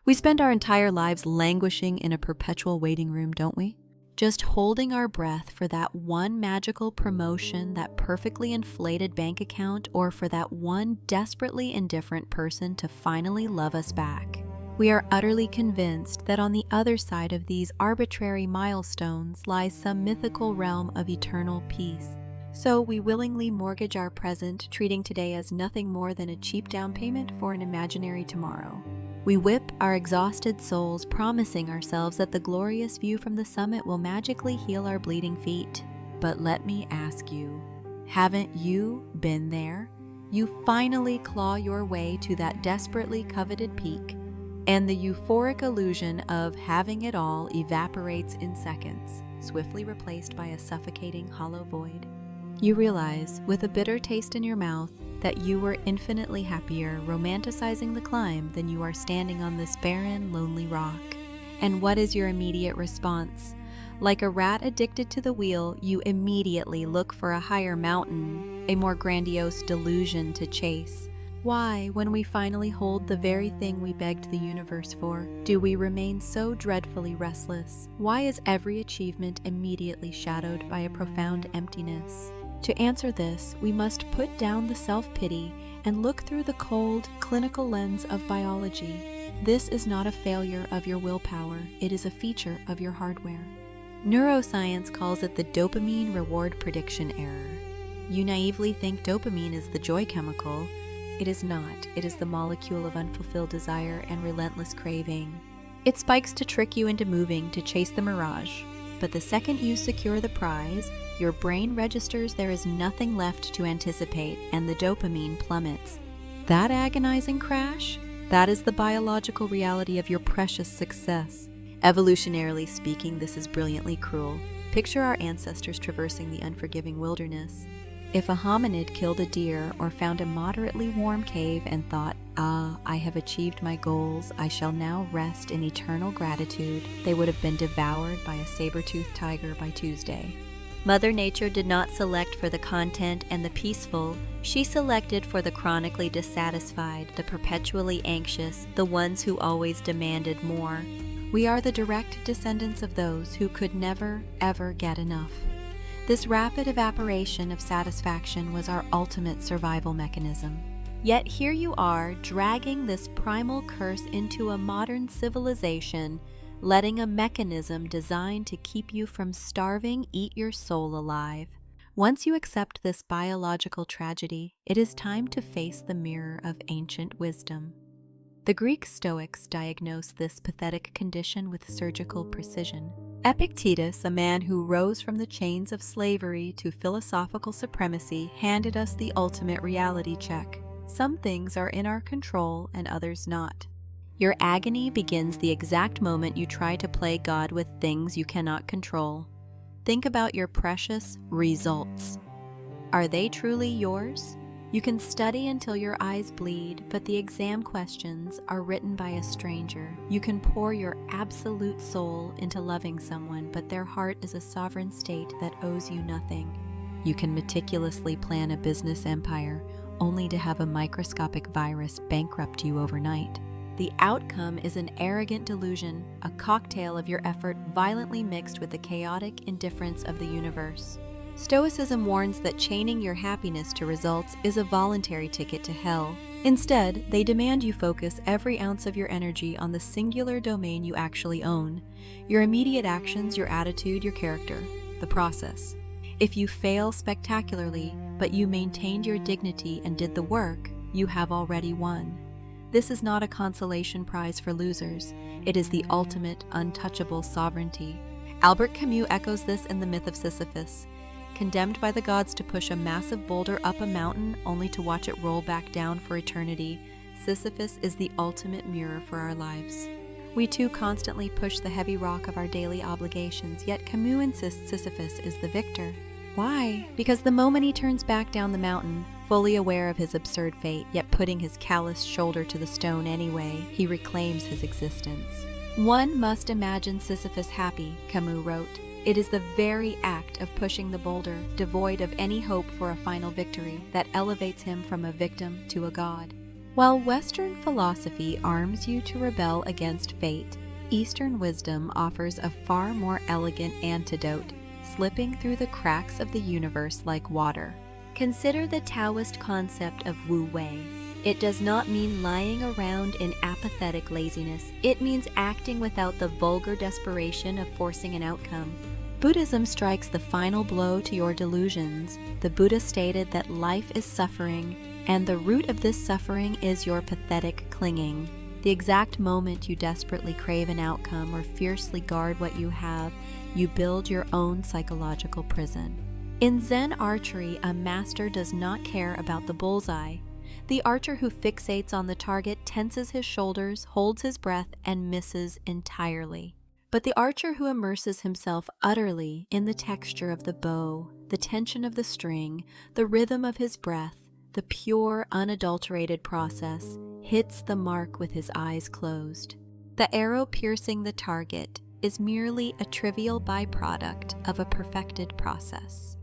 We spend our entire lives languishing in a perpetual waiting room, don't we? Just holding our breath for that one magical promotion, that perfectly inflated bank account, or for that one desperately indifferent person to finally love us back. We are utterly convinced that on the other side of these arbitrary milestones lies some mythical realm of eternal peace. So we willingly mortgage our present, treating today as nothing more than a cheap down payment for an imaginary tomorrow. We whip our exhausted souls, promising ourselves that the glorious view from the summit will magically heal our bleeding feet. But let me ask you, haven't you been there? You finally claw your way to that desperately coveted peak, and the euphoric illusion of having it all evaporates in seconds, swiftly replaced by a suffocating hollow void. You realize, with a bitter taste in your mouth, that you were infinitely happier romanticizing the climb than you are standing on this barren, lonely rock. And what is your immediate response? Like a rat addicted to the wheel, you immediately look for a higher mountain, a more grandiose delusion to chase. Why, when we finally hold the very thing we begged the universe for, do we remain so dreadfully restless? Why is every achievement immediately shadowed by a profound emptiness? To answer this, we must put down the self-pity and look through the cold, clinical lens of biology. This is not a failure of your willpower, it is a feature of your hardware. Neuroscience calls it the dopamine reward prediction error. You naively think dopamine is the joy chemical. It is not. It is the molecule of unfulfilled desire and relentless craving. It spikes to trick you into moving, to chase the mirage. But the second you secure the prize, your brain registers there is nothing left to anticipate, and the dopamine plummets. That agonizing crash? That is the biological reality of your precious success. Evolutionarily speaking, this is brilliantly cruel. Picture our ancestors traversing the unforgiving wilderness. If a hominid killed a deer or found a moderately warm cave and thought, I have achieved my goals, I shall now rest in eternal gratitude, they would have been devoured by a saber-toothed tiger by Tuesday. Mother Nature did not select for the content and the peaceful, she selected for the chronically dissatisfied, the perpetually anxious, the ones who always demanded more. We are the direct descendants of those who could never, ever get enough. This rapid evaporation of satisfaction was our ultimate survival mechanism. Yet here you are, dragging this primal curse into a modern civilization, letting a mechanism designed to keep you from starving eat your soul alive. Once you accept this biological tragedy, it is time to face the mirror of ancient wisdom. The Greek Stoics diagnosed this pathetic condition with surgical precision. Epictetus, a man who rose from the chains of slavery to philosophical supremacy, handed us the ultimate reality check. Some things are in our control and others not. Your agony begins the exact moment you try to play God with things you cannot control. Think about your precious results. Are they truly yours? You can study until your eyes bleed, but the exam questions are written by a stranger. You can pour your absolute soul into loving someone, but their heart is a sovereign state that owes you nothing. You can meticulously plan a business empire, only to have a microscopic virus bankrupt you overnight. The outcome is an arrogant delusion, a cocktail of your effort violently mixed with the chaotic indifference of the universe. Stoicism warns that chaining your happiness to results is a voluntary ticket to hell. Instead, they demand you focus every ounce of your energy on the singular domain you actually own: your immediate actions, your attitude, your character, the process. If you fail spectacularly, but you maintained your dignity and did the work, you have already won. This is not a consolation prize for losers. It is the ultimate, untouchable sovereignty. Albert Camus echoes this in The Myth of Sisyphus. Condemned by the gods to push a massive boulder up a mountain only to watch it roll back down for eternity, Sisyphus is the ultimate mirror for our lives. We too constantly push the heavy rock of our daily obligations, yet Camus insists Sisyphus is the victor. Why? Because the moment he turns back down the mountain, fully aware of his absurd fate, yet putting his calloused shoulder to the stone anyway, he reclaims his existence. One must imagine Sisyphus happy, Camus wrote. It is the very act of pushing the boulder, devoid of any hope for a final victory, that elevates him from a victim to a god. While Western philosophy arms you to rebel against fate, Eastern wisdom offers a far more elegant antidote, slipping through the cracks of the universe like water. Consider the Taoist concept of Wu Wei. It does not mean lying around in apathetic laziness. It means acting without the vulgar desperation of forcing an outcome. Buddhism strikes the final blow to your delusions. The Buddha stated that life is suffering, and the root of this suffering is your pathetic clinging. The exact moment you desperately crave an outcome or fiercely guard what you have, you build your own psychological prison. In Zen archery, a master does not care about the bullseye. The archer who fixates on the target tenses his shoulders, holds his breath, and misses entirely. But the archer who immerses himself utterly in the texture of the bow, the tension of the string, the rhythm of his breath, the pure, unadulterated process, hits the mark with his eyes closed. The arrow piercing the target is merely a trivial byproduct of a perfected process.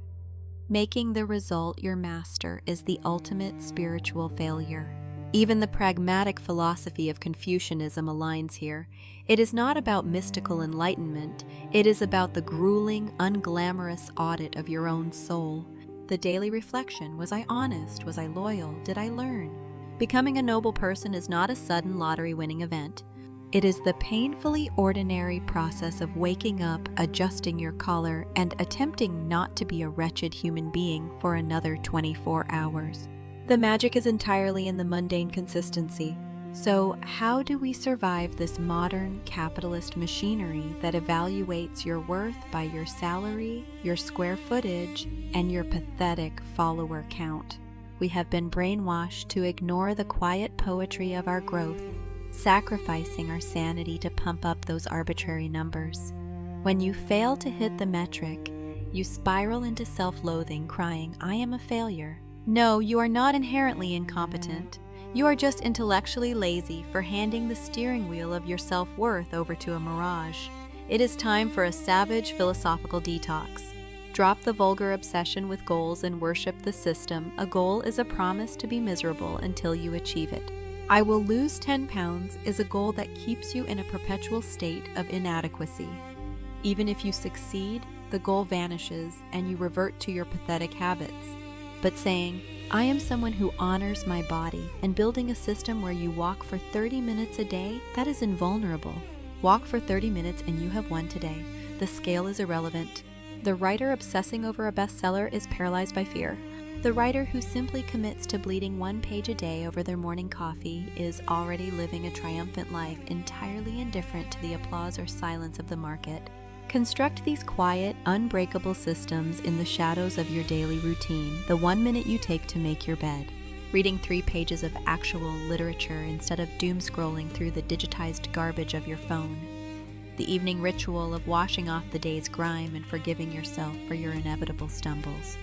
Making the result your master is the ultimate spiritual failure. Even the pragmatic philosophy of Confucianism aligns here. It is not about mystical enlightenment, it is about the grueling, unglamorous audit of your own soul. The daily reflection: was I honest? Was I loyal? Did I learn? Becoming a noble person is not a sudden lottery-winning event. It is the painfully ordinary process of waking up, adjusting your collar, and attempting not to be a wretched human being for another 24 hours. The magic is entirely in the mundane consistency. So, how do we survive this modern capitalist machinery that evaluates your worth by your salary, your square footage, and your pathetic follower count? We have been brainwashed to ignore the quiet poetry of our growth, sacrificing our sanity to pump up those arbitrary numbers. When you fail to hit the metric, you spiral into self-loathing, crying, "I am a failure." No, you are not inherently incompetent. You are just intellectually lazy for handing the steering wheel of your self-worth over to a mirage. It is time for a savage philosophical detox. Drop the vulgar obsession with goals and worship the system. A goal is a promise to be miserable until you achieve it. I will lose 10 pounds is a goal that keeps you in a perpetual state of inadequacy. Even if you succeed, the goal vanishes and you revert to your pathetic habits. But saying, "I am someone who honors my body," and building a system where you walk for 30 minutes a day, that is invulnerable. Walk for 30 minutes and you have won today. The scale is irrelevant. The writer obsessing over a bestseller is paralyzed by fear. The writer who simply commits to bleeding 1 page a day over their morning coffee is already living a triumphant life, entirely indifferent to the applause or silence of the market. Construct these quiet, unbreakable systems in the shadows of your daily routine, the 1 minute you take to make your bed. Reading 3 pages of actual literature instead of doom-scrolling through the digitized garbage of your phone. The evening ritual of washing off the day's grime and forgiving yourself for your inevitable stumbles.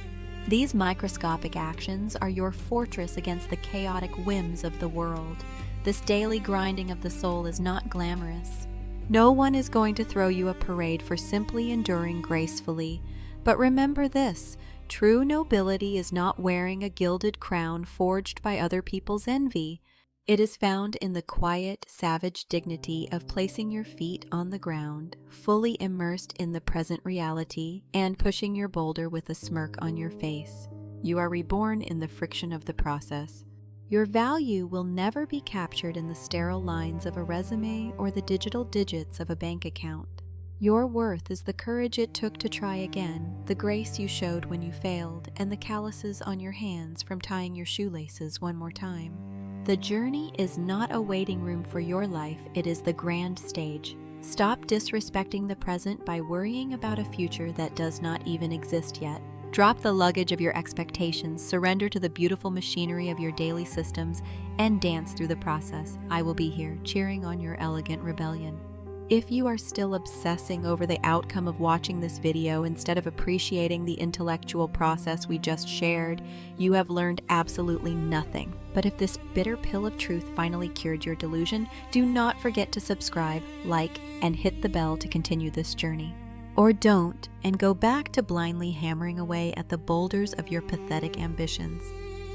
These microscopic actions are your fortress against the chaotic whims of the world. This daily grinding of the soul is not glamorous. No one is going to throw you a parade for simply enduring gracefully. But remember this: true nobility is not wearing a gilded crown forged by other people's envy. It is found in the quiet, savage dignity of placing your feet on the ground, fully immersed in the present reality, and pushing your boulder with a smirk on your face. You are reborn in the friction of the process. Your value will never be captured in the sterile lines of a resume or the digital digits of a bank account. Your worth is the courage it took to try again, the grace you showed when you failed, and the calluses on your hands from tying your shoelaces one more time. The journey is not a waiting room for your life, it is the grand stage. Stop disrespecting the present by worrying about a future that does not even exist yet. Drop the luggage of your expectations, surrender to the beautiful machinery of your daily systems, and dance through the process. I will be here, cheering on your elegant rebellion. If you are still obsessing over the outcome of watching this video instead of appreciating the intellectual process we just shared, you have learned absolutely nothing. But if this bitter pill of truth finally cured your delusion, do not forget to subscribe, like, and hit the bell to continue this journey. Or don't, and go back to blindly hammering away at the boulders of your pathetic ambitions.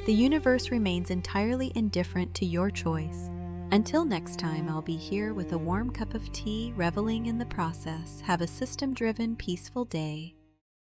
The universe remains entirely indifferent to your choice. Until next time, I'll be here with a warm cup of tea, reveling in the process. Have a system-driven, peaceful day.